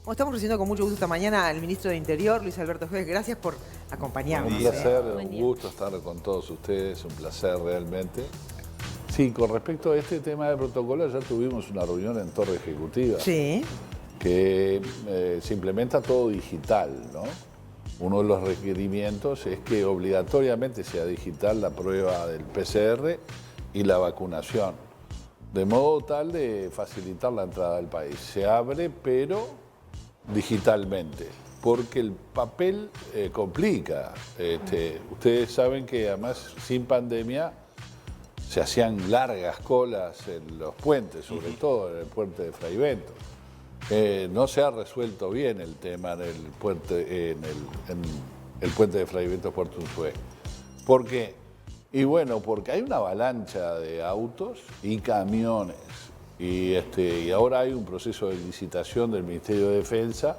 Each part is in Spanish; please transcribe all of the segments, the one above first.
Como estamos recibiendo con mucho gusto esta mañana al ministro de Interior, Luis Alberto Juez. Gracias por acompañarnos. Un placer, un gusto estar con todos ustedes, un placer realmente. Sí, con respecto a este tema de protocolo, ayer tuvimos una reunión en Torre Ejecutiva. Sí. Que se implementa todo digital, ¿no? Uno de los requerimientos es que obligatoriamente sea digital la prueba del PCR y la vacunación, de modo tal de facilitar la entrada al país. Se abre, pero digitalmente, porque el papel complica. Ustedes saben que además sin pandemia se hacían largas colas en los puentes, sobre todo en el puente de Fraiventos. No se ha resuelto bien el tema del puente, en el puente de Fraiventos Puerto Unzué. ¿Por qué? Y bueno, porque hay una avalancha de autos y camiones. Y ahora hay un proceso de licitación del Ministerio de Defensa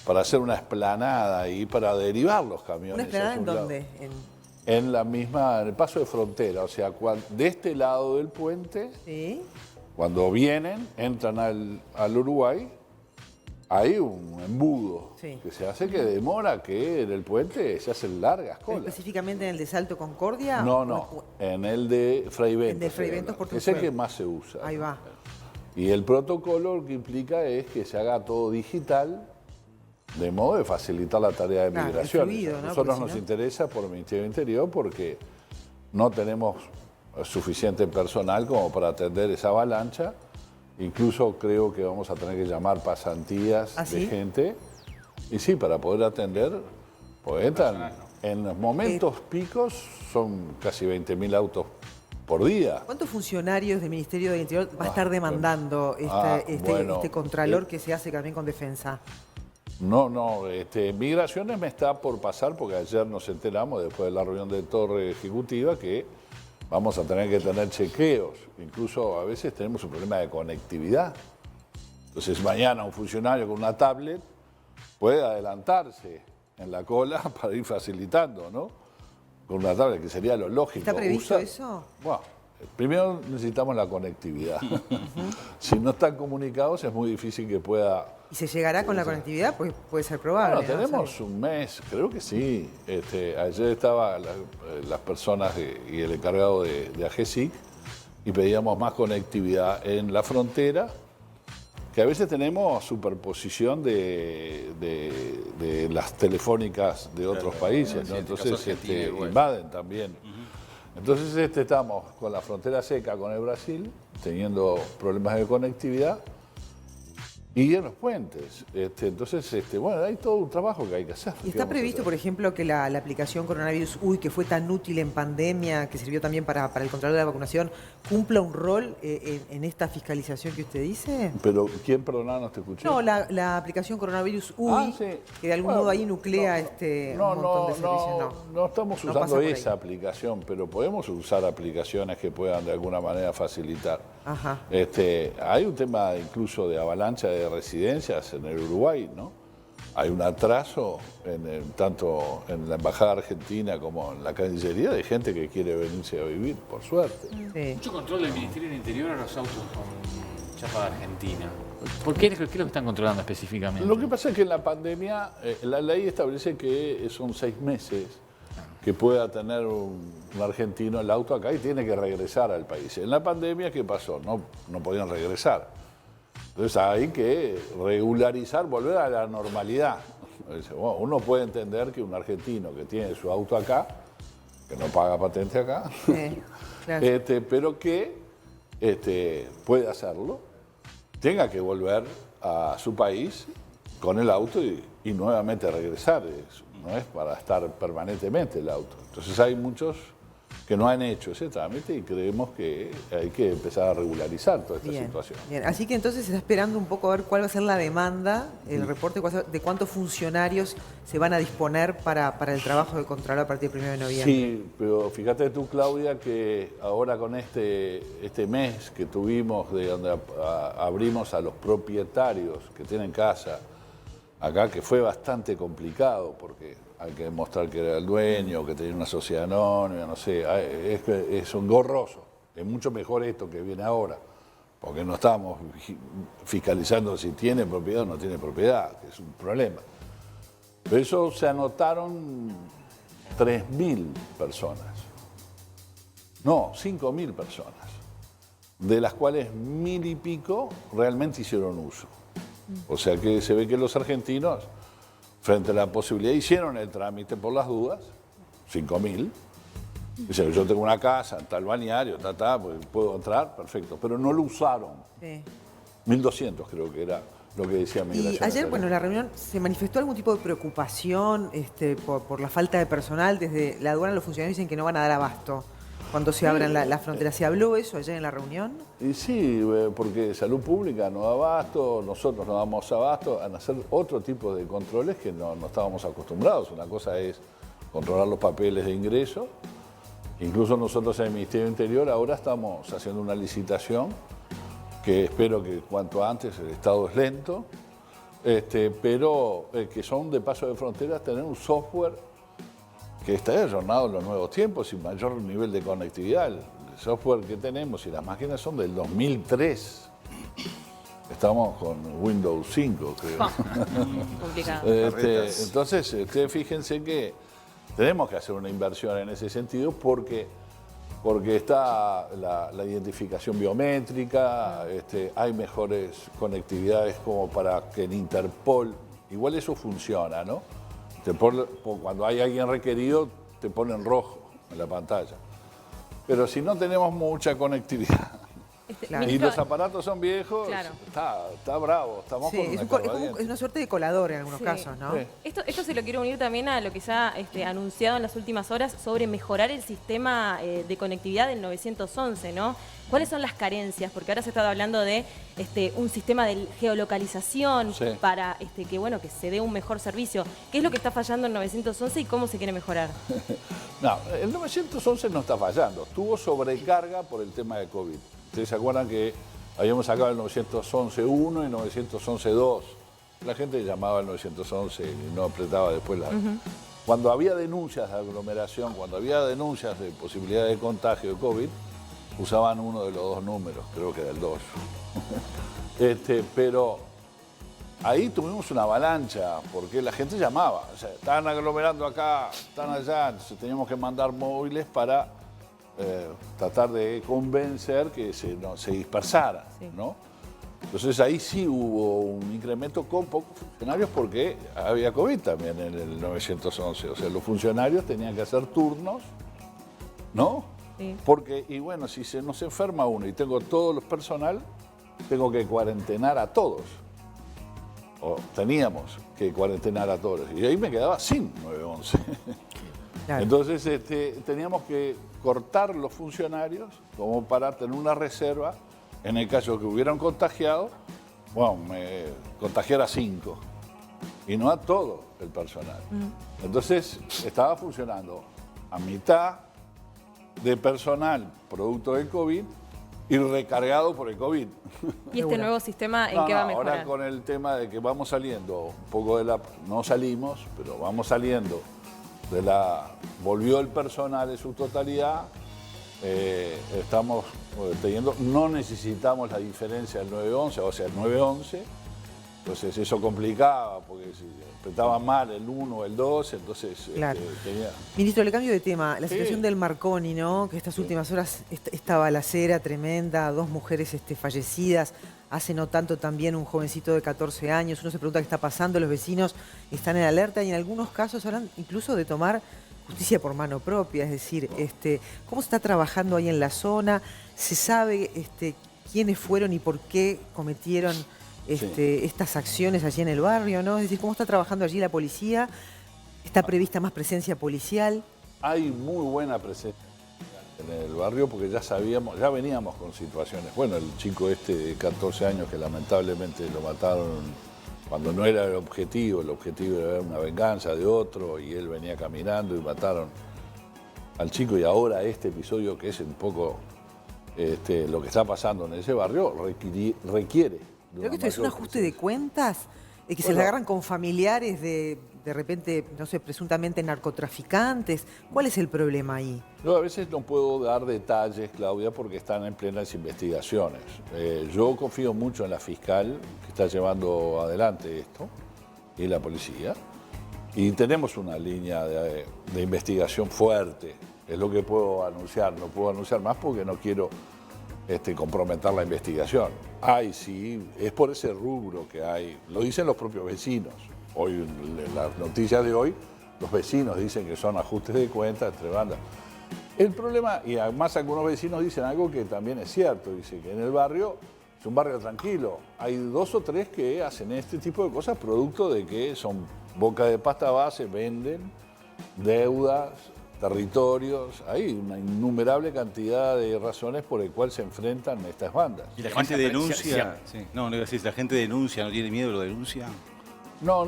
para hacer una explanada ahí para derivar los camiones. ¿Una explanada en dónde? En el paso de frontera, o sea, de este lado del puente, ¿sí? Cuando vienen, entran al Uruguay. Hay un embudo que se hace que demora, que en el puente se hacen largas colas. ¿Específicamente en el de Salto Concordia? No, en el de Fraiventos. En el de Fraiventos Puerto Ese es el que más se usa. Ahí va. Y el protocolo lo que implica es que se haga todo digital, de modo de facilitar la tarea de migración. Fluido, ¿no? A nosotros nos interesa por el Ministerio de Interior porque no tenemos suficiente personal como para atender esa avalancha. Incluso creo que vamos a tener que llamar pasantías de gente. Y sí, para poder atender, pues entran en los momentos picos, son casi 20.000 autos por día. ¿Cuántos funcionarios del Ministerio del Interior va a estar demandando este contralor que se hace también con defensa? Migraciones me está por pasar, porque ayer nos enteramos, después de la reunión de Torre Ejecutiva, que vamos a tener que tener chequeos. Incluso a veces tenemos un problema de conectividad. Entonces mañana un funcionario con una tablet puede adelantarse en la cola para ir facilitando, ¿no? Con una tablet, que sería lo lógico. ¿Está previsto eso? Bueno, primero necesitamos la conectividad. Si no están comunicados es muy difícil que pueda... ¿Y se llegará con la conectividad? Pues puede ser probable. Bueno, tenemos un mes, creo que sí. Ayer estaban las personas y el encargado de AGESIC y pedíamos más conectividad en la frontera, que a veces tenemos superposición de las telefónicas de otros países, ¿no? Entonces invaden también. Entonces estamos con la frontera seca con el Brasil, teniendo problemas de conectividad, y en los puentes. Entonces, bueno, hay todo un trabajo que hay que hacer. ¿Y está previsto, por ejemplo, que la aplicación Coronavirus UI, que fue tan útil en pandemia, que sirvió también para el control de la vacunación, cumpla un rol en esta fiscalización que usted dice? Pero, ¿quién, perdona, no te escuché? No, la aplicación Coronavirus UI, que de algún modo ahí nuclea un montón de servicios. No estamos usando esa aplicación, pero podemos usar aplicaciones que puedan de alguna manera facilitar. Ajá. Hay un tema incluso de avalancha de residencias en el Uruguay, ¿no? Hay un atraso tanto en la Embajada Argentina como en la Cancillería de gente que quiere venirse a vivir, por suerte. Sí. Mucho control del Ministerio del Interior a los autos con chapa de Argentina. ¿Por qué es lo que están controlando específicamente? Lo que pasa es que en la pandemia la ley establece que son 6 meses que pueda tener un argentino el auto acá y tiene que regresar al país. En la pandemia, ¿qué pasó? No podían regresar. Entonces hay que regularizar, volver a la normalidad. Bueno, uno puede entender que un argentino que tiene su auto acá, que no paga patente acá, claro. Pero que puede hacerlo, tenga que volver a su país con el auto y nuevamente regresar. No es para estar permanentemente el auto. Entonces hay muchos que no han hecho ese trámite y creemos que hay que empezar a regularizar toda esta situación. Bien, así que entonces se está esperando un poco a ver cuál va a ser la demanda, el reporte de cuántos funcionarios se van a disponer para el trabajo de Contralor a partir del 1 de noviembre. Sí, pero fíjate tú, Claudia, que ahora con este mes que tuvimos, de donde abrimos a los propietarios que tienen casa acá, que fue bastante complicado porque hay que demostrar que era el dueño, que tenía una sociedad anónima, no sé, es un gorroso. Es mucho mejor esto que viene ahora, porque no estábamos fiscalizando si tiene propiedad o no tiene propiedad, que es un problema. Pero eso se anotaron 3.000 personas. No, 5.000 personas, de las cuales 1.000 y pico realmente hicieron uso. O sea que se ve que los argentinos, frente a la posibilidad, hicieron el trámite por las dudas, 5.000. Dicen, yo tengo una casa en tal balneario, pues puedo entrar, perfecto, pero no lo usaron. Sí. 1.200 creo que era lo que decía Migración. Y ayer, bueno, en la reunión se manifestó algún tipo de preocupación por la falta de personal. Desde la aduana los funcionarios dicen que no van a dar abasto cuando se abran las fronteras. ¿Se habló eso ayer en la reunión? Y sí, porque Salud Pública no da abasto, nosotros no damos abasto a hacer otro tipo de controles que no estábamos acostumbrados. Una cosa es controlar los papeles de ingreso. Incluso nosotros en el Ministerio del Interior ahora estamos haciendo una licitación que espero que cuanto antes, el Estado es lento, pero que son de paso de fronteras, tener un software que está ayornado en los nuevos tiempos y mayor nivel de conectividad. El software que tenemos y las máquinas son del 2003. Estamos con Windows 5, creo. Complicado. Entonces, ustedes fíjense que tenemos que hacer una inversión en ese sentido porque está la identificación biométrica, hay mejores conectividades como para que en Interpol, igual eso funciona, ¿no? Cuando hay alguien requerido, te pone en rojo en la pantalla. Pero si no tenemos mucha conectividad claro. y los aparatos son viejos, claro. está bravo. Estamos con es una suerte de colador en algunos casos, ¿no? Sí. Esto se lo quiero unir también a lo que se ha anunciado en las últimas horas sobre mejorar el sistema de conectividad del 911, ¿no? ¿Cuáles son las carencias? Porque ahora se está hablando de un sistema de geolocalización para que se dé un mejor servicio. ¿Qué es lo que está fallando en 911 y cómo se quiere mejorar? No, el 911 no está fallando. Tuvo sobrecarga por el tema de COVID. Ustedes se acuerdan que habíamos sacado el 911.1 y 911.2. La gente llamaba al 911 y no apretaba después la... Cuando había denuncias de aglomeración, cuando había denuncias de posibilidad de contagio de COVID, usaban uno de los dos números, creo que era el 2. Pero ahí tuvimos una avalancha, porque la gente llamaba. O sea, estaban aglomerando acá, están allá, entonces teníamos que mandar móviles para tratar de convencer que se dispersara, ¿no? Entonces ahí sí hubo un incremento con pocos funcionarios porque había COVID también en el 911. O sea, los funcionarios tenían que hacer turnos, ¿no? Sí. Porque, y bueno, si se nos enferma uno y tengo todo el personal, tengo que cuarentenar a todos. O teníamos que cuarentenar a todos. Y ahí me quedaba sin 911. Claro. Entonces teníamos que cortar los funcionarios como para tener una reserva en el caso que hubieran contagiado, bueno, contagiar a 5 y no a todo el personal. Entonces estaba funcionando a mitad de personal producto del COVID y recargado por el COVID. ¿Y este nuevo sistema en qué va a mejorar? Ahora con el tema de que vamos saliendo un poco de no salimos, pero vamos saliendo volvió el personal en su totalidad, estamos teniendo, no necesitamos la diferencia del 911, o sea, el 911, entonces eso complicaba, porque si apretaba mal el 1 o el 2, entonces claro. tenía... Ministro, le cambio de tema, la situación del Marconi, ¿no? Que estas últimas horas, esta balacera tremenda, 2 mujeres fallecidas, hace no tanto también un jovencito de 14 años, uno se pregunta qué está pasando, los vecinos están en alerta y en algunos casos hablan incluso de tomar justicia por mano propia, es decir, ¿cómo se está trabajando ahí en la zona? ¿Se sabe quiénes fueron y por qué cometieron estas acciones allí en el barrio, ¿no? Es decir, ¿cómo está trabajando allí la policía? ¿Está prevista más presencia policial? Hay muy buena presencia en el barrio porque ya veníamos con situaciones. Bueno, el chico de 14 años que lamentablemente lo mataron cuando no era el objetivo era una venganza de otro y él venía caminando y mataron al chico y ahora este episodio que es un poco lo que está pasando en ese barrio requiere. Creo que esto es un ajuste de cuentas, que se le agarran con familiares de de repente, no sé, presuntamente narcotraficantes. ¿Cuál es el problema ahí? Yo a veces no puedo dar detalles, Claudia, porque están en plenas investigaciones. Yo confío mucho en la fiscal que está llevando adelante esto y la policía. Y tenemos una línea de investigación fuerte. Es lo que puedo anunciar. No puedo anunciar más porque no quiero comprometer la investigación. Sí, es por ese rubro que hay. Lo dicen los propios vecinos. Hoy, en las noticias de hoy, los vecinos dicen que son ajustes de cuentas entre bandas. El problema, y además algunos vecinos dicen algo que también es cierto, dicen que en el barrio es un barrio tranquilo. Hay 2 o 3 que hacen este tipo de cosas producto de que son boca de pasta base, venden deudas, territorios. Hay una innumerable cantidad de razones por las cuales se enfrentan estas bandas. ¿Y la gente denuncia? Sí. No, no iba a decir, la gente denuncia, ¿no tiene miedo, lo denuncia? No.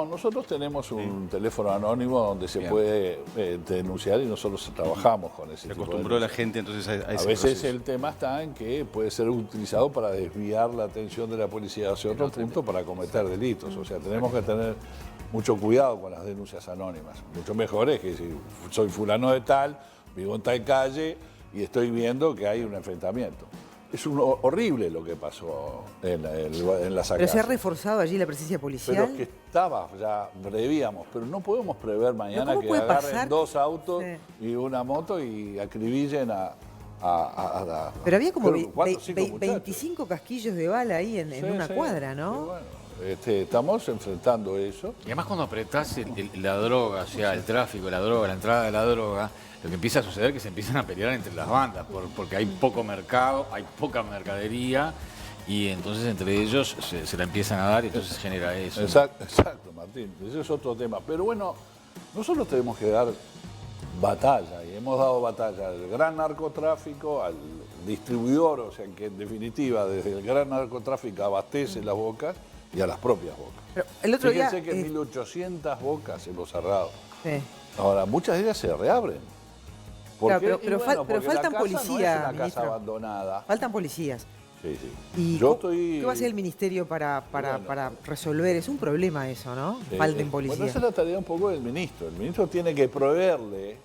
Nosotros tenemos un teléfono anónimo donde se puede denunciar y nosotros trabajamos con ese tipo de... Se acostumbró la gente entonces a ese A veces proceso. el tema está en que puede ser utilizado para desviar la atención de la policía hacia otro punto para cometer delitos. O sea, tenemos que tener mucho cuidado con las denuncias anónimas. Mucho mejor es que si soy fulano de tal, vivo en tal calle y estoy viendo que hay un enfrentamiento. Es horrible lo que pasó en las Pero se ha acá. reforzado allí la presencia policial. Pero que estaba, ya prevíamos, pero no podemos prever mañana ¿cómo que puede agarren pasar? 2 autos Sí. y una moto y acribillen Pero había como 4 o 5 muchachos. 25 casquillos de bala ahí en Sí, una sí. cuadra, ¿no? Sí, bueno, estamos enfrentando eso. Y además cuando apretás la droga, o sea, el tráfico, la droga, la entrada de la droga, lo que empieza a suceder es que se empiezan a pelear entre las bandas, porque hay poco mercado, hay poca mercadería, y entonces entre ellos se la empiezan a dar y entonces genera eso. Exacto, Martín. Ese es otro tema. Pero bueno, nosotros tenemos que dar batalla, y hemos dado batalla al gran narcotráfico, al distribuidor, o sea, que en definitiva desde el gran narcotráfico abastece las bocas y a las propias bocas. Pero el otro Fíjense día... que 1.800 bocas hemos cerrado. sí. Ahora, muchas de ellas se reabren. Claro, Porque- pero y bueno, pero porque faltan la casa policías, no es una ministro. casa abandonada. Faltan policías. Sí, sí. ¿Y qué va a hacer el ministerio para resolver? Es un problema eso, ¿no? Falten policías. Bueno, esa es la tarea un poco del ministro. El ministro tiene que proveerle,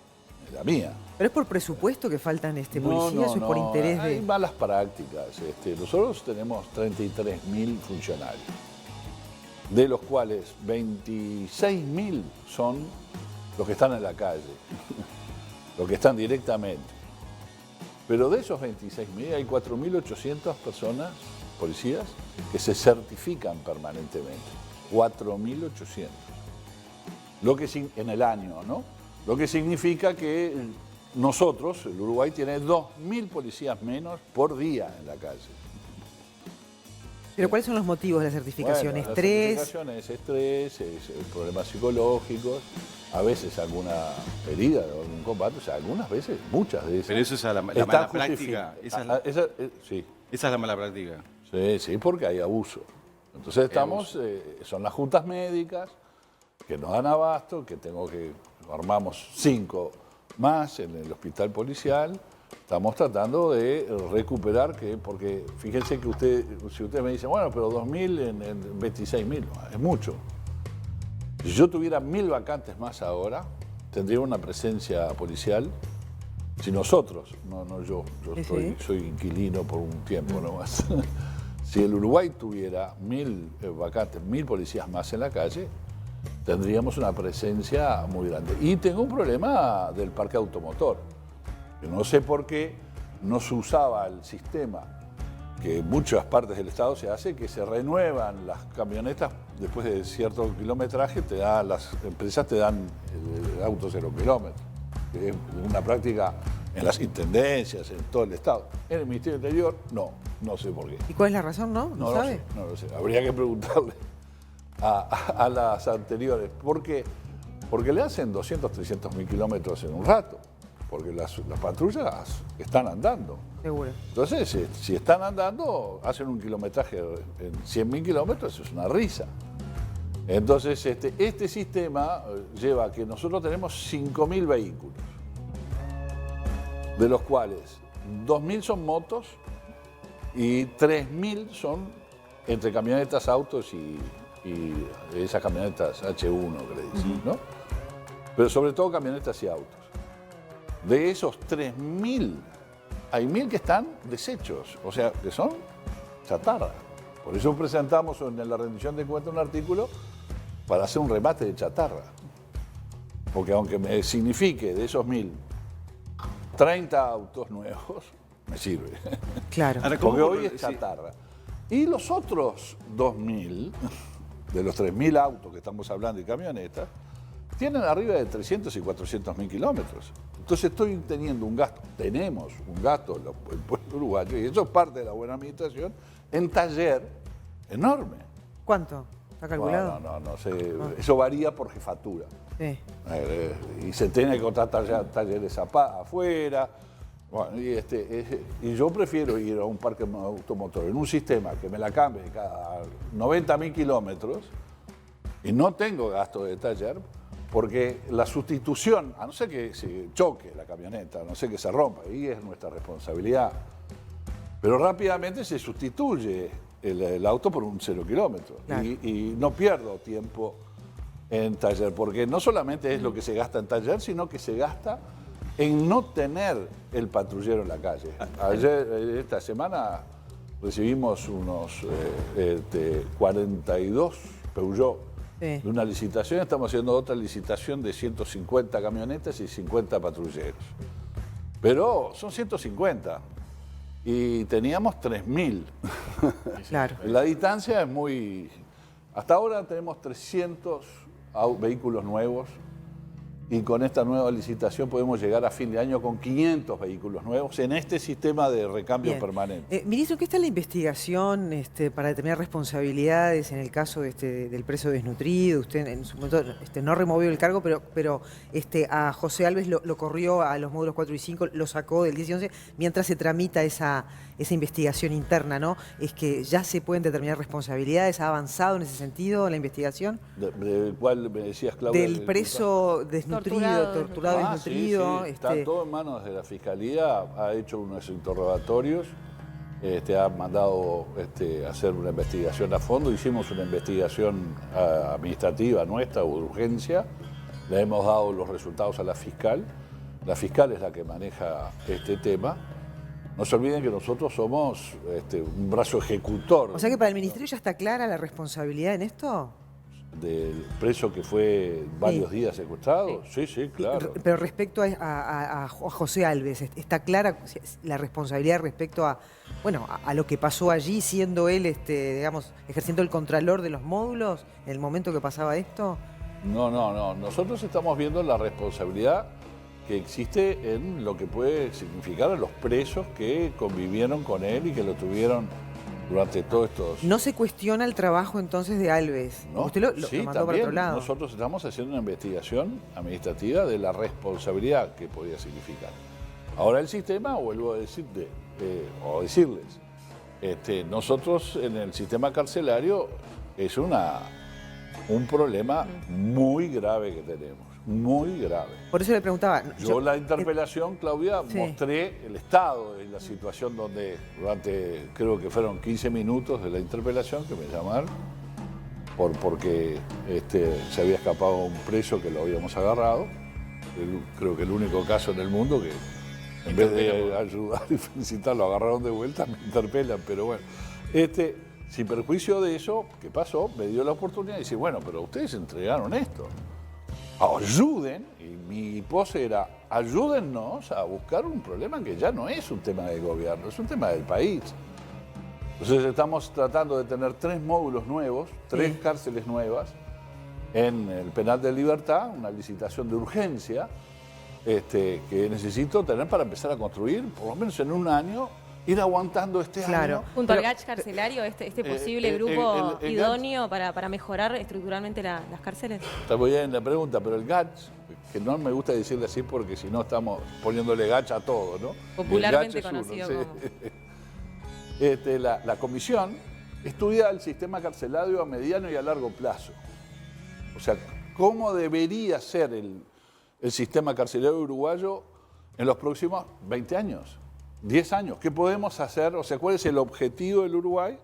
la mía. ¿Pero es por presupuesto que faltan policías o es por interés Hay de...? malas prácticas. Nosotros tenemos 33.000 funcionarios, de los cuales 26.000 son los que están en la calle, los que están directamente. Pero de esos 26.000 hay 4.800 personas, policías, que se certifican permanentemente. 4.800. En el año, ¿no? Lo que significa que nosotros, el Uruguay, tiene 2.000 policías menos por día en la calle. ¿Pero cuáles son los motivos de la certificación? Bueno, la ¿Estrés? certificación es estrés, es problemas psicológicos, a veces alguna herida o algún combate, o sea, algunas veces, muchas de esas. Pero eso es la están mala práctica. justificadas. Esa es la mala práctica. Sí, porque hay abuso. Entonces son las juntas médicas que nos dan abasto, armamos 5 más en el hospital policial. Estamos tratando de recuperar, porque fíjense que si usted me dice, bueno, pero 2.000 en 26.000, es mucho. Si yo tuviera 1.000 vacantes más ahora, tendría una presencia policial. Si nosotros, no yo soy inquilino por un tiempo nomás. Si el Uruguay tuviera 1.000 vacantes, 1.000 policías más en la calle, tendríamos una presencia muy grande. Y tengo un problema del parque automotor. Yo no sé por qué no se usaba el sistema que en muchas partes del Estado se hace, que se renuevan las camionetas después de cierto kilometraje, las empresas te dan el auto 0 kilómetros, que es una práctica en las intendencias, en todo el Estado. En el Ministerio del Interior, no sé por qué. ¿Y cuál es la razón, no? ¿No lo sabe? sé, no lo sé. Habría que preguntarle a las anteriores. ¿Por qué? Porque le hacen 200, 300 mil kilómetros en un rato. Porque las patrullas están andando. Seguro. Entonces, si están andando, hacen un kilometraje en 100.000 kilómetros, es una risa. Entonces, este sistema lleva a que nosotros tenemos 5.000 vehículos, de los cuales 2.000 son motos y 3.000 son entre camionetas, autos y y esas camionetas H1 que le dicen, ¿no? Pero sobre todo camionetas y autos. De esos 3.000, hay 1.000 que están deshechos, o sea, que son chatarra. Por eso presentamos en la rendición de cuentas un artículo para hacer un remate de chatarra. Porque aunque me signifique de esos 1.000, 30 autos nuevos, me sirve. Claro. Ahora, Porque ¿cómo? hoy es chatarra. Y los otros 2.000, de los 3.000 autos que estamos hablando y camionetas, tienen arriba de 300 y 400.000 kilómetros. Entonces tenemos un gasto el pueblo uruguayo, y eso es parte de la buena administración, en taller enorme. ¿Cuánto? ¿Está calculado? No sé. Eso varía por jefatura. Sí. Y se tiene que contratar talleres afuera. Bueno, y yo prefiero ir a un parque automotor en un sistema que me la cambie cada 90.000 kilómetros y no tengo gasto de taller, porque la sustitución, a no ser que se choque la camioneta, a no ser que se rompa, ahí es nuestra responsabilidad. Pero rápidamente se sustituye el auto por un 0 kilómetro. Claro. Y no pierdo tiempo en taller, porque no solamente es lo que se gasta en taller, sino que se gasta en no tener el patrullero en la calle. Ayer, esta semana, recibimos unos 42 Peugeot de una licitación. Estamos haciendo otra licitación de 150 camionetas y 50 patrulleros. Pero son 150 y teníamos 3.000. Claro. La distancia es muy... Hasta ahora tenemos 300 vehículos nuevos y con esta nueva licitación podemos llegar a fin de año con 500 vehículos nuevos en este sistema de recambio Bien. permanente. Ministro, ¿qué está la investigación para determinar responsabilidades en el caso del preso desnutrido? Usted en su momento no removió el cargo, pero a José Alves lo corrió a los módulos 4 y 5, lo sacó del 10 y 11, mientras se tramita esa investigación interna, ¿no? Es que ya se pueden determinar responsabilidades. ¿Ha avanzado en ese sentido la investigación? ¿De cuál me decías, Claudia? Del preso desnutrido, torturado, desnutrido. Sí. Está todo en manos de la Fiscalía, ha hecho unos interrogatorios, ha mandado hacer una investigación a fondo. Hicimos una investigación administrativa nuestra, de urgencia, le hemos dado los resultados a la fiscal. La fiscal es la que maneja este tema. No se olviden que nosotros somos un brazo ejecutor. O sea que para el Ministerio ya está clara la responsabilidad en esto. Del preso que fue varios días secuestrado. Sí, claro. Pero respecto a José Alves, ¿está clara la responsabilidad respecto a lo que pasó allí, siendo él, digamos, ejerciendo el contralor de los módulos en el momento que pasaba esto? No. Nosotros estamos viendo la responsabilidad que existe en lo que puede significar a los presos que convivieron con él y que lo tuvieron durante todos estos... ¿No se cuestiona el trabajo entonces de Alves? ¿No? Usted lo Sí, mandó para otro lado. nosotros estamos haciendo una investigación administrativa de la responsabilidad que podía significar. Ahora el sistema, vuelvo a decirles, nosotros en el sistema carcelario es un problema muy grave que tenemos, muy grave. Por eso le preguntaba... Yo la interpelación, Claudia, mostré el estado de la situación donde durante, creo que fueron 15 minutos de la interpelación que me llamaron, porque se había escapado un preso que lo habíamos agarrado. Creo que el único caso en el mundo que en vez de ayudar y felicitarlo, agarraron de vuelta, me interpelan, pero bueno. Sin perjuicio de eso, ¿qué pasó? Me dio la oportunidad de decir, bueno, pero ustedes entregaron esto. Ayuden, y mi pose era, ayúdennos a buscar un problema que ya no es un tema de gobierno, es un tema del país. Entonces estamos tratando de tener 3 módulos nuevos, 3 cárceles nuevas en el Penal de Libertad, una licitación de urgencia que necesito tener para empezar a construir, por lo menos en un año, ir aguantando este año. Junto al GACH carcelario, este posible grupo idóneo para mejorar estructuralmente las cárceles. Está muy bien la pregunta, pero el GACH, que no me gusta decirle así porque si no estamos poniéndole GACH a todo, ¿no? Popularmente conocido como... La comisión estudia el sistema carcelario a mediano y a largo plazo. O sea, cómo debería ser el sistema carcelario uruguayo en los próximos 20 años. 10 años, ¿qué podemos hacer? O sea, ¿cuál es el objetivo del Uruguay?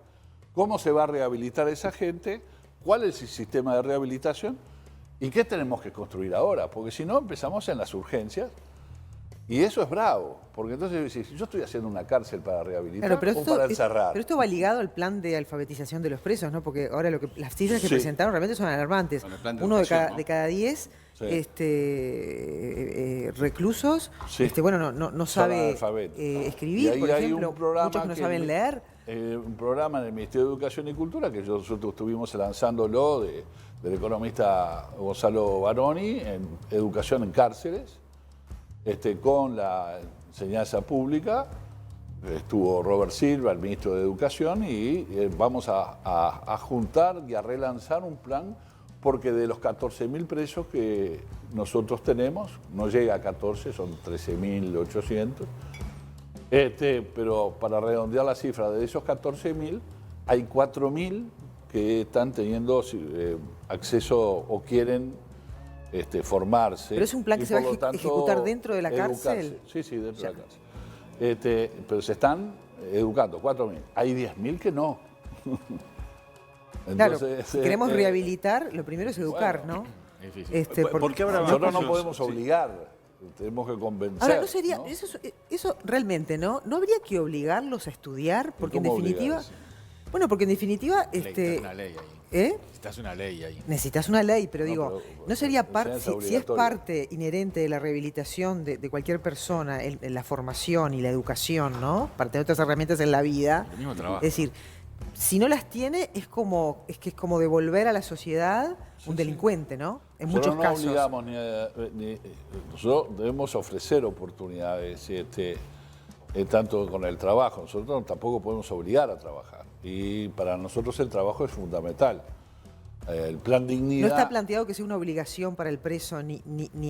¿Cómo se va a rehabilitar esa gente? cuál es el sistema de rehabilitación y qué tenemos que construir ahora, porque si no empezamos en las urgencias y eso es bravo, porque entonces si yo estoy haciendo una cárcel para rehabilitar o para encerrar. Pero esto va ligado al plan de alfabetización de los presos, ¿no? Porque ahora las cifras que Sí. presentaron realmente son alarmantes. Con el plan de Uno de educación, cada, ¿no? de cada 10 Sí. reclusos, Sí. bueno, no Son sabe analfabetos. Y escribir, ahí por hay ejemplo. un programa Muchos no que saben leer. Un programa en el Ministerio de Educación y Cultura que nosotros estuvimos lanzándolo del economista Gonzalo Baroni en Educación en Cárceles, con la enseñanza pública. Estuvo Robert Silva, el ministro de Educación, y vamos a juntar y a relanzar un plan porque de los 14.000 presos que nosotros tenemos, no llega a 14, son 13.800, pero para redondear la cifra, de esos 14.000, hay 4.000 que están teniendo acceso o quieren formarse. Pero es un plan que y se va por a lo tanto, ejecutar dentro de la educarse. cárcel. Sí, dentro de la cárcel. Pero se están educando, 4.000. Hay 10.000 que no. Claro, si queremos rehabilitar, lo primero es educar, bueno, ¿no? difícil. ¿Por qué habrá más Nosotros no presos? podemos Sí. obligar, tenemos que convencer. Ahora, no sería, ¿no? eso realmente, ¿no? ¿No habría que obligarlos a estudiar? Porque en cómo definitiva, obligar? bueno, porque en definitiva, Necesitas una ley ahí. ¿eh? Necesitas una ley ahí. Necesitas una ley, pero No, digo, pero, ¿no sería enseñanza si es obligatoria. parte inherente de la rehabilitación de cualquier persona, en la formación y la educación, ¿no? Para tener otras herramientas en la vida. El mismo trabajo. Es decir, si no las tiene, es como devolver a la sociedad un delincuente, ¿no? En muchos Nosotros no casos. obligamos nosotros debemos ofrecer oportunidades, tanto con el trabajo. Nosotros tampoco podemos obligar a trabajar. Y para nosotros el trabajo es fundamental. El plan No dignidad. está planteado que sea una obligación para el preso ni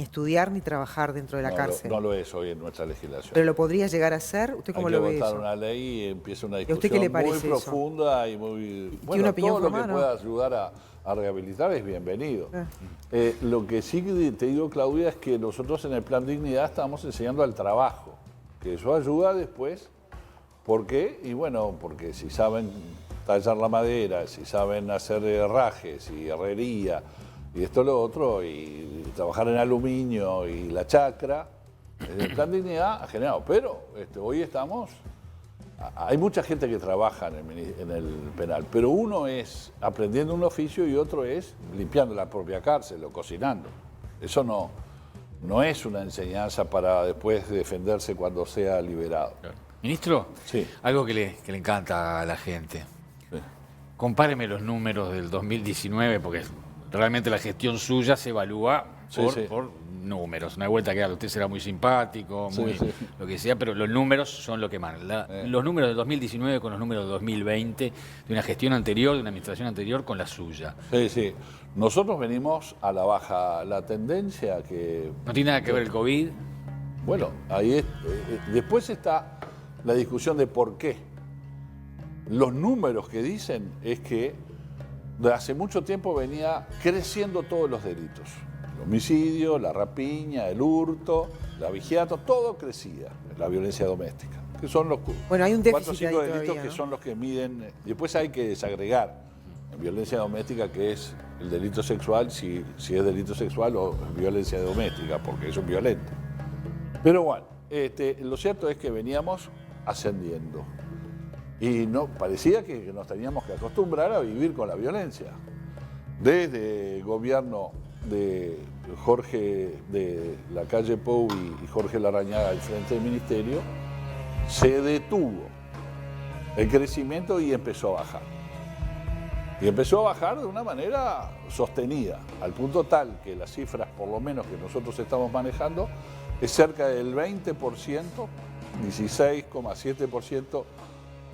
estudiar ni trabajar dentro de la cárcel. No lo es hoy en nuestra legislación. Pero lo podría llegar a ser. ¿Usted cómo Hay que lo ve votar eso? una ley y empieza una ¿Y a usted discusión qué le muy parece eso? profunda y muy... ¿Tiene una opinión todo lo que formada, no? pueda ayudar a rehabilitar es bienvenido. Ah. Lo que sí te digo, Claudia, es que nosotros en el Plan Dignidad estamos enseñando al trabajo, que eso ayuda después. ¿Por qué? Y bueno, porque si saben tallar la madera, si saben hacer herrajes y herrería, y esto lo otro, y trabajar en aluminio y la chacra, el Plan Dignidad ha generado. Pero hoy estamos... Hay mucha gente que trabaja en el penal, pero uno es aprendiendo un oficio y otro es limpiando la propia cárcel o cocinando. Eso no es una enseñanza para después defenderse cuando sea liberado. Ministro, Sí. algo que le encanta a la gente. Sí. Compáreme los números del 2019, porque realmente la gestión suya se evalúa Sí, por, sí. por números. No hay vuelta que darle. Usted será muy simpático, Sí, muy sí. lo que sea, pero los números son lo que mandan. Los números del 2019 con los números del 2020, de una gestión anterior, de una administración anterior con la suya. Sí. Nosotros venimos a la baja. La tendencia que... No tiene nada que ver el COVID. Bueno, ahí después está la discusión de por qué. Los números que dicen es que de hace mucho tiempo venía creciendo todos los delitos. El homicidio, la rapiña, el hurto, la vigiato, todo crecía. La violencia doméstica, que son los Bueno, hay un 4 o déficit 5 ahí delitos todavía, que ¿no? son los que miden. Después hay que desagregar en violencia doméstica, que es el delito sexual, si es delito sexual o violencia doméstica, porque es un violento. Pero bueno, lo cierto es que veníamos ascendiendo. Y no parecía que nos teníamos que acostumbrar a vivir con la violencia. Desde el gobierno de Jorge de la calle Pou y Jorge Larrañaga al frente del ministerio, se detuvo el crecimiento y empezó a bajar. Y empezó a bajar de una manera sostenida, al punto tal que las cifras, por lo menos que nosotros estamos manejando, es cerca del 20%, 16,7%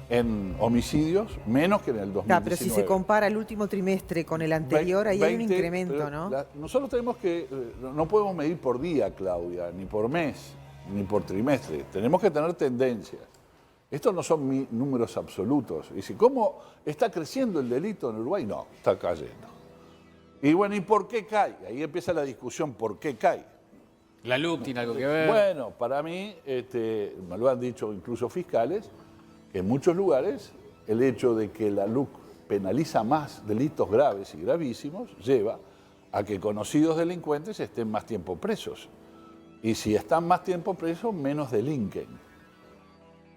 en homicidios, menos que en el 2019. Claro, pero si se compara el último trimestre con el anterior, ahí hay un 20, incremento, pero ¿no? Nosotros tenemos que, no podemos medir por día, Claudia, ni por mes, ni por trimestre. Tenemos que tener tendencias. Estos no son números absolutos. Y si, ¿cómo está creciendo el delito en Uruguay? No, está cayendo. Y bueno, ¿y por qué cae? Ahí empieza la discusión, ¿por qué cae? La LUC tiene algo que ver. Bueno, para mí, me lo han dicho incluso fiscales, que en muchos lugares el hecho de que la LUC penaliza más delitos graves y gravísimos, lleva a que conocidos delincuentes estén más tiempo presos. Y si están más tiempo presos, menos delinquen.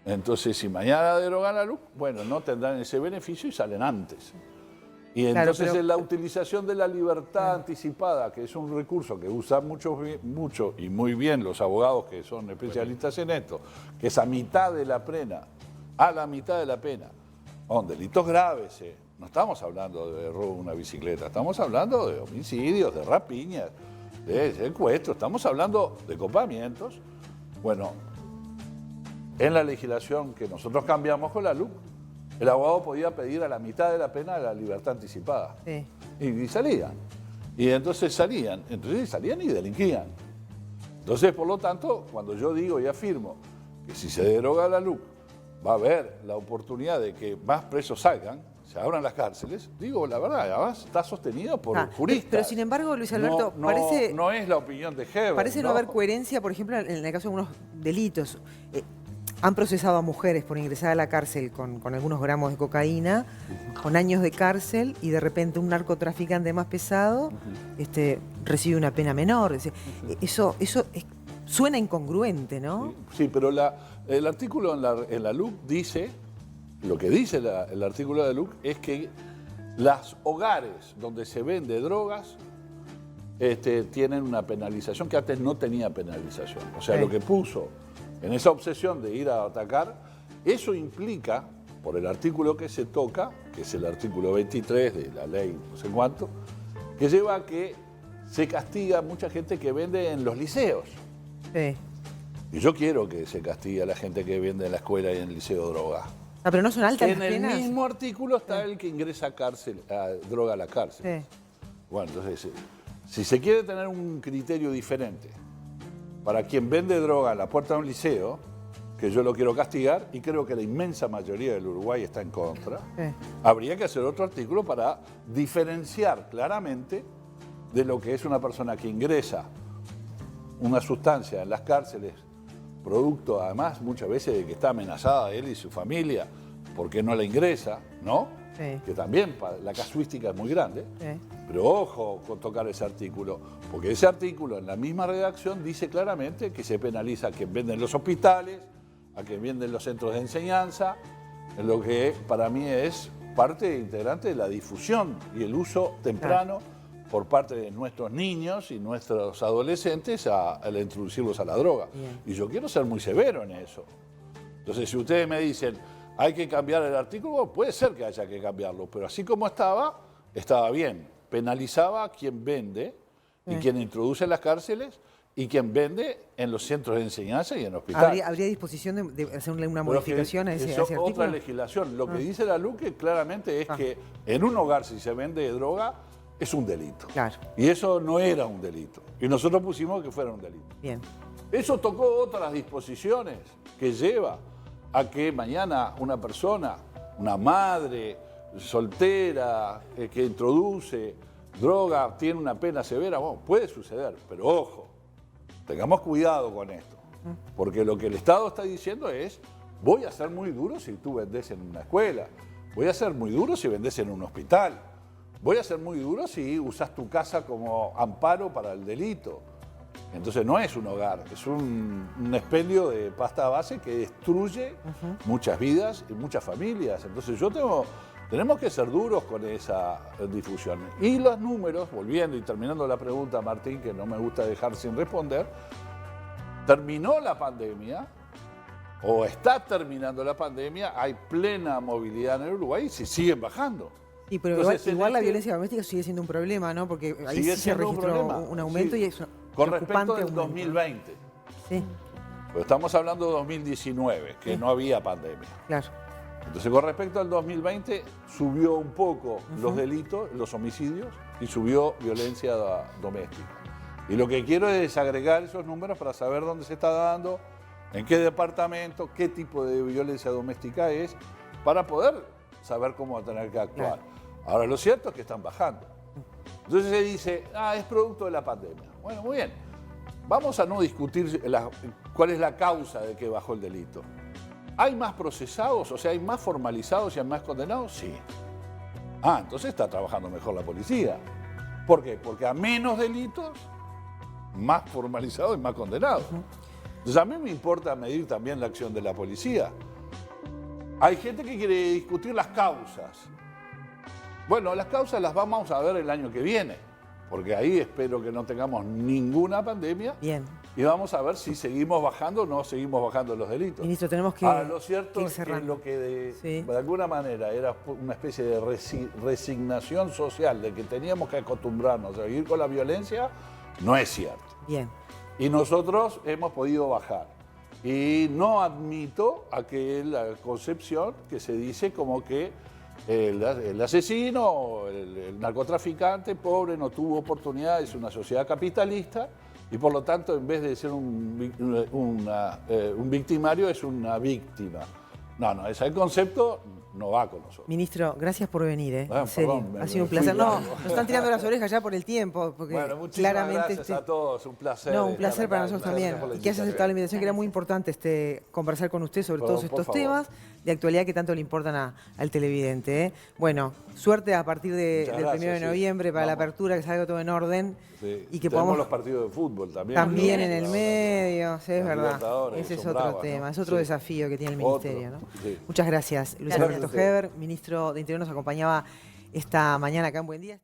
Entonces, si mañana derogan la LUC, bueno, no tendrán ese beneficio y salen antes. Y entonces Claro, pero... la utilización de la libertad anticipada, que es un recurso que usan mucho y muy bien los abogados que son especialistas en esto, que es a mitad de la pena, a la mitad de la pena, son delitos graves, no estamos hablando de robo de una bicicleta, estamos hablando de homicidios, de rapiñas, de secuestros, estamos hablando de copamientos. Bueno, en la legislación que nosotros cambiamos con la LUC, el abogado podía pedir a la mitad de la pena la libertad anticipada. Sí. Y salían. Y entonces salían y delinquían. Entonces, por lo tanto, cuando yo digo y afirmo que si se deroga la LUC, va a haber la oportunidad de que más presos salgan, se abran las cárceles, digo la verdad, además está sostenido por juristas. Pero sin embargo, Luis Alberto, no es la opinión de Heber. parece no haber coherencia, por ejemplo, en el caso de algunos delitos. Han procesado a mujeres por ingresar a la cárcel con algunos gramos de cocaína, con años de cárcel, y de repente un narcotraficante más pesado recibe una pena menor. Eso suena incongruente, ¿no? Sí, pero el artículo en la LUC dice, lo que dice el artículo de la LUC es que los hogares donde se vende drogas tienen una penalización que antes no tenía penalización. O sea, lo que puso en esa obsesión de ir a atacar, eso implica, por el artículo que se toca, que es el artículo 23 de la ley no sé cuánto, que lleva a que se castiga a mucha gente que vende en los liceos. Sí. Y yo quiero que se castigue a la gente que vende en la escuela y en el liceo droga. Ah, pero no son altas las En el penas. mismo artículo está el que ingresa a droga a la cárcel. Sí. Bueno, entonces, si se quiere tener un criterio diferente para quien vende droga a la puerta de un liceo, que yo lo quiero castigar, y creo que la inmensa mayoría del Uruguay está en contra, habría que hacer otro artículo para diferenciar claramente de lo que es una persona que ingresa una sustancia en las cárceles, producto además muchas veces de que está amenazada él y su familia porque no la ingresa, ¿no? Sí. Que también la casuística es muy grande. Sí. Pero ojo con tocar ese artículo, porque ese artículo en la misma redacción dice claramente que se penaliza a quien vende en los hospitales, a quien vende en los centros de enseñanza, en lo que para mí es parte integrante de la difusión y el uso temprano por parte de nuestros niños y nuestros adolescentes al introducirlos a la droga. Bien. Y yo quiero ser muy severo en eso. Entonces, si ustedes me dicen, hay que cambiar el artículo, puede ser que haya que cambiarlo, pero así como estaba bien. Penalizaba a quien vende y quien introduce en las cárceles y quien vende en los centros de enseñanza y en hospitales. ¿Habría disposición de hacer una Pero modificación a ese eso es artículo? otra legislación. Lo que dice la LUC claramente es que en un hogar si se vende droga es un delito. Claro. Y eso no era un delito. Y nosotros pusimos que fuera un delito. Bien. Eso tocó otras disposiciones que lleva a que mañana una persona, una madre soltera que introduce droga, tiene una pena severa. Bueno, puede suceder, pero ojo, tengamos cuidado con esto. Porque lo que el Estado está diciendo es, voy a ser muy duro si tú vendés en una escuela, voy a ser muy duro si vendés en un hospital, voy a ser muy duro si usas tu casa como amparo para el delito. Entonces no es un hogar, es un expendio de pasta base que destruye muchas vidas y muchas familias. Entonces tenemos que ser duros con esa difusión. Y los números, volviendo y terminando la pregunta, Martín, que no me gusta dejar sin responder, terminó la pandemia, o está terminando la pandemia, hay plena movilidad en el Uruguay y se siguen bajando. Sí, pero Entonces, igual la este- violencia doméstica sigue siendo un problema, ¿no? Porque ahí Sigue sí se siendo un registró problema, un aumento sí. y es Con respecto preocupante del aumento. 2020. Sí, Pero estamos hablando de 2019, que no había pandemia. claro. Entonces, con respecto al 2020, subió un poco los delitos, los homicidios, y subió violencia doméstica. Y lo que quiero es desagregar esos números para saber dónde se está dando, en qué departamento, qué tipo de violencia doméstica es, para poder saber cómo va a tener que actuar. Ahora, lo cierto es que están bajando. Entonces se dice, es producto de la pandemia. Bueno, muy bien. Vamos a no discutir cuál es la causa de que bajó el delito. ¿Hay más procesados? O sea, ¿hay más formalizados y hay más condenados? Sí. Ah, entonces está trabajando mejor la policía. ¿Por qué? Porque a menos delitos, más formalizados y más condenados. Entonces a mí me importa medir también la acción de la policía. Hay gente que quiere discutir las causas. Bueno, las causas las vamos a ver el año que viene, porque ahí espero que no tengamos ninguna pandemia. Bien. Y vamos a ver si seguimos bajando o no seguimos bajando los delitos. Ministro, tenemos que Ahora, lo cierto ir es que cerrando. lo que Sí. de alguna manera era una especie de resignación social, de que teníamos que acostumbrarnos a vivir con la violencia, no es cierto. Bien. Y nosotros hemos podido bajar. Y no admito aquella concepción que se dice como que el asesino, el narcotraficante pobre no tuvo oportunidad, es una sociedad capitalista y por lo tanto en vez de ser un victimario es una víctima. No, ese concepto no va con nosotros. Ministro, gracias por venir, Ah, en serio. perdón, Ha sido un me placer. fui No, largo. nos están tirando las orejas ya por el tiempo, porque Bueno, muchísimas claramente gracias a todos, un placer. No, un estar placer para acá, nosotros gracias también. por la Y que hayas aceptado la invitación, que era muy importante conversar con usted sobre todos Por estos favor. temas de actualidad que tanto le importan al televidente. Bueno, suerte a partir del Muchas 1 gracias, de noviembre para la Vamos. apertura, que salga todo en orden Sí. y que Tenemos podamos los partidos de fútbol también. también en el Las- medio, sí, es las verdad. Libertadores, Ese es son otro bravas, tema, ¿no? es otro Sí. desafío que tiene el Otro, Ministerio, ¿no? sí. Muchas gracias. Luis Gracias a Alberto ustedes. Heber, ministro de Interior, nos acompañaba esta mañana acá en Buen Día.